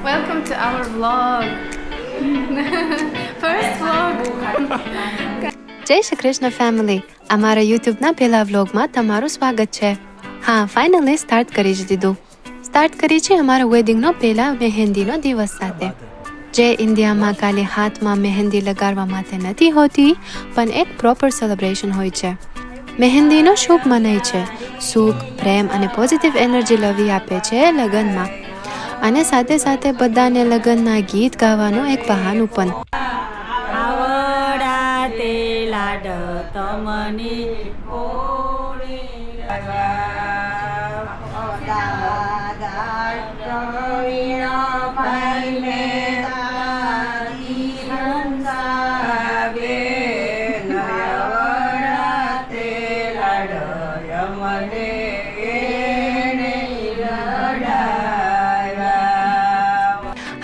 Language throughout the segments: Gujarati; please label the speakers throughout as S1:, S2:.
S1: Welcome to our vlog. First vlog.
S2: જય શ્રી કૃષ્ણ ફેમિલી, અમારા યુટ્યુબના પહેલા વ્લોગમાં તમારું સ્વાગત છે. હા, ફાઇનલી સ્ટાર્ટ કરી જ દીધું. સ્ટાર્ટ કરી છે અમારા વેડિંગનો પહેલા મહેંદીનો દિવસ સાથે. જે ઇન્ડિયામાં ખાલી હાથમાં મહેંદી લગાડવા માટે નથી હોતી, પણ એક પ્રોપર સેલિબ્રેશન હોય છે. મહેંદીનો શુભ મનાય છે. સુખ, પ્રેમ અને પોઝિટિવ એનર્જી લવી આપે છે લગ્નમાં. અને સાથે સાથે બધાને લગ્નના ગીત ગાવાનું એક બહાનું પણ.
S3: આવડા તે લાડ તમને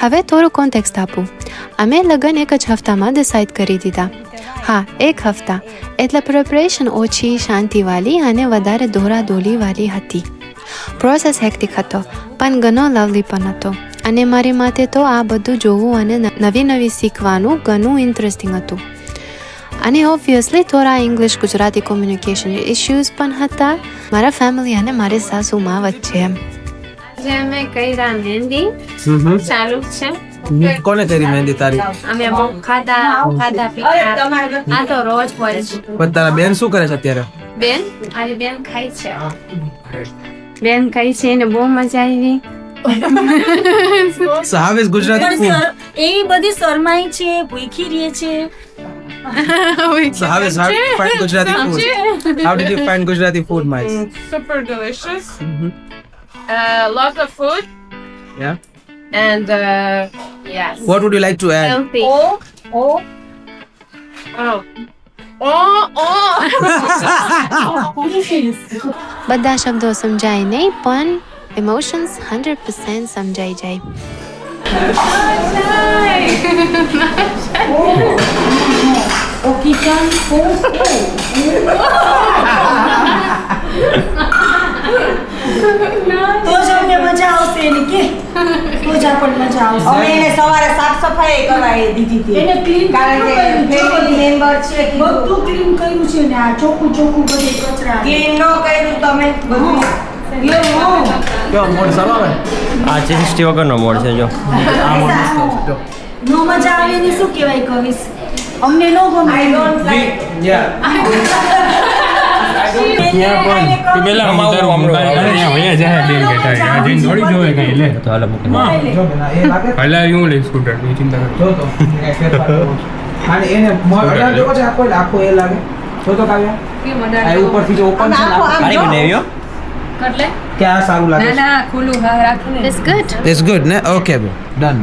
S2: હવે થોડું કોન્ટેક્સ્ટ આપું. અમે લગ્ન એક જ હપ્તામાં ડિસાઇડ કરી દીધા. હા, એક હપ્તા એટલે પ્રિપરેશન ઓછી, શાંતિવાળી અને વધારે દોરાદોરીવાળી હતી. પ્રોસેસ હેક્ટિક હતો, પણ ઘણો લવલી પણ હતો. અને મારી માટે તો આ બધું જોવું અને નવી શીખવાનું ઘણું ઇન્ટરેસ્ટિંગ હતું. અને ઓબ્વિયસલી થોડા ઇંગ્લિશ ગુજરાતી કોમ્યુનિકેશન ઇશ્યુઝ પણ હતા મારા ફેમિલી અને મારી સાસુમાં વચ્ચે.
S1: જે અમે કર્યા મહેંદી ચાલુ છે.
S4: કોને કરી મહેંદી તારી?
S1: અમે બહુ ખાધા પીધા. આ તો રોજ હોય છે.
S4: પણ તારા બેન શું કરે છે અત્યારે?
S1: બેન મારી બેન ખાય છે. બેન ખાય છે એને બહુ મજા આવી.
S4: So how is Gujarati food?
S3: એવી બધી શરમાઈ છે, ભૂખી રહે છે.
S4: So how did you find Gujarati food? How did you find Gujarati food, Miles?
S5: Super delicious. Lot of food
S4: Yeah.
S5: and yes.
S4: What would you like to add?
S1: Healthy.
S5: Oh.
S2: બધા શબ્દો સમજાય નહીં, પણ ઇમોશન્સ 100% સમજાઈ જાય.
S3: તો જ અમને મજા આવશે એની કે તો જ આપણને મજા આવશે.
S6: અમે એને સવારે સાફ સફાઈ કરાવી દીધી હતી.
S3: એને ક્લીન
S6: કારણ કે ફેમિલી મેમ્બર છે
S3: બધું ક્લીન કર્યું છે ને આ ચોખ્ખું બધે કચરા
S6: ક્લીન ન કર્યું તમે બધું
S4: કેવો મોડ સારો આવે?
S7: આ 60 વગરનો મોડ છે જો.
S4: આ મોડ મસ્ત છે જો.
S3: નો મજા આવે એની શું કહેવાય કહીશ. અમને નો ગમે.
S6: I don't like
S4: Yeah.
S7: પેલા અમારું
S8: ભૈયા જાય બેન બેઠા જઈને થોડી જોવે કઈ લે
S7: તો હાલ મૂકે.
S4: જો બેન, એ લાગે
S8: પહેલા હું લઈ સ્કૂટર ની ચિંતા કર.
S4: જો તો કઈ ફેરફાર કરવો છે. અને એને અડાર જો છે આખો એ લાગે. જો તો કાવ્યા આ ઉપરથી જો ઓપન છે ને
S7: આની બનાવ્યો
S1: એટલે
S4: કે આ સારું લાગે છે.
S1: ખુલ્લું રાખીને. It's good.
S4: It's good ને? Okay bro. Done.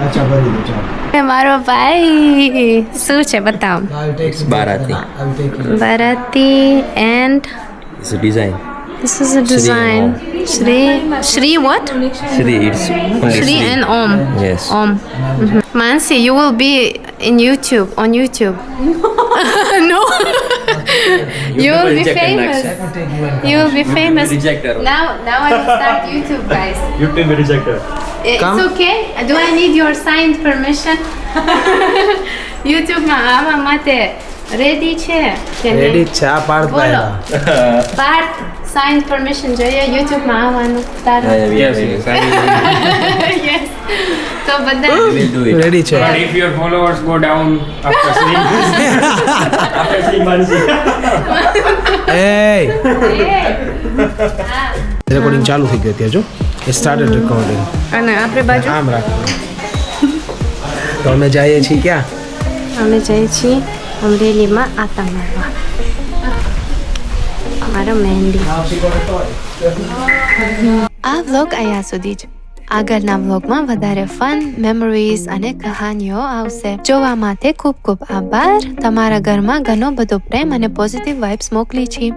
S4: અચ્છા ભરી દો ચાલો.
S2: મારો ભાઈ શું છે બતાવો.
S4: I'll take it.
S7: Bharati.
S4: I'll take it.
S2: Bharati and
S7: It's a design.
S2: this is a design. Shri what?
S7: Shri, it's only
S2: Shri and Om.
S7: Yes.
S2: Om. Mansi, you will be on YouTube. No. You will be famous. You will be famous.
S7: Rejected.
S2: Now I will start YouTube, guys.
S7: YouTube rejected.
S2: It's
S4: Come.
S2: okay. Do I need your signed permission? YouTube માં આવવા માટે રેડી છે કે નહીં?
S4: રેડી છે આ પાર્ટ
S2: બોલો. પાર્થ સાઇન પરમિશન જોઈએ YouTube માં આવવાનું તારું.
S7: Yes.
S2: Yes. તો બધા
S7: We'll do it.
S4: રેડી છે.
S8: But if your followers go down after seeing Mansi.
S4: Hey. Recording ચાલુ થઈ ગયું ત્યાં જો. It started recording.
S2: અને આપણે બાજુ
S4: આમ રાખ. તો અમે જઈએ છીએ ક્યાં?
S2: અમે જઈએ છીએ અમરેલીમાં આતા મારવા. મારો મહેંદી. આ વ્લોગ અહીંયા સુધી જ. આગળના વ્લોગમાં વધારે ફન, મેમરીઝ અને કહાનીઓ આવશે. જોવા માટે ખૂબ ખૂબ આભાર. તમારા ઘરમાં ઘણો બધો પ્રેમ અને પોઝિટિવ વાઇબ્સ મોકલી છે.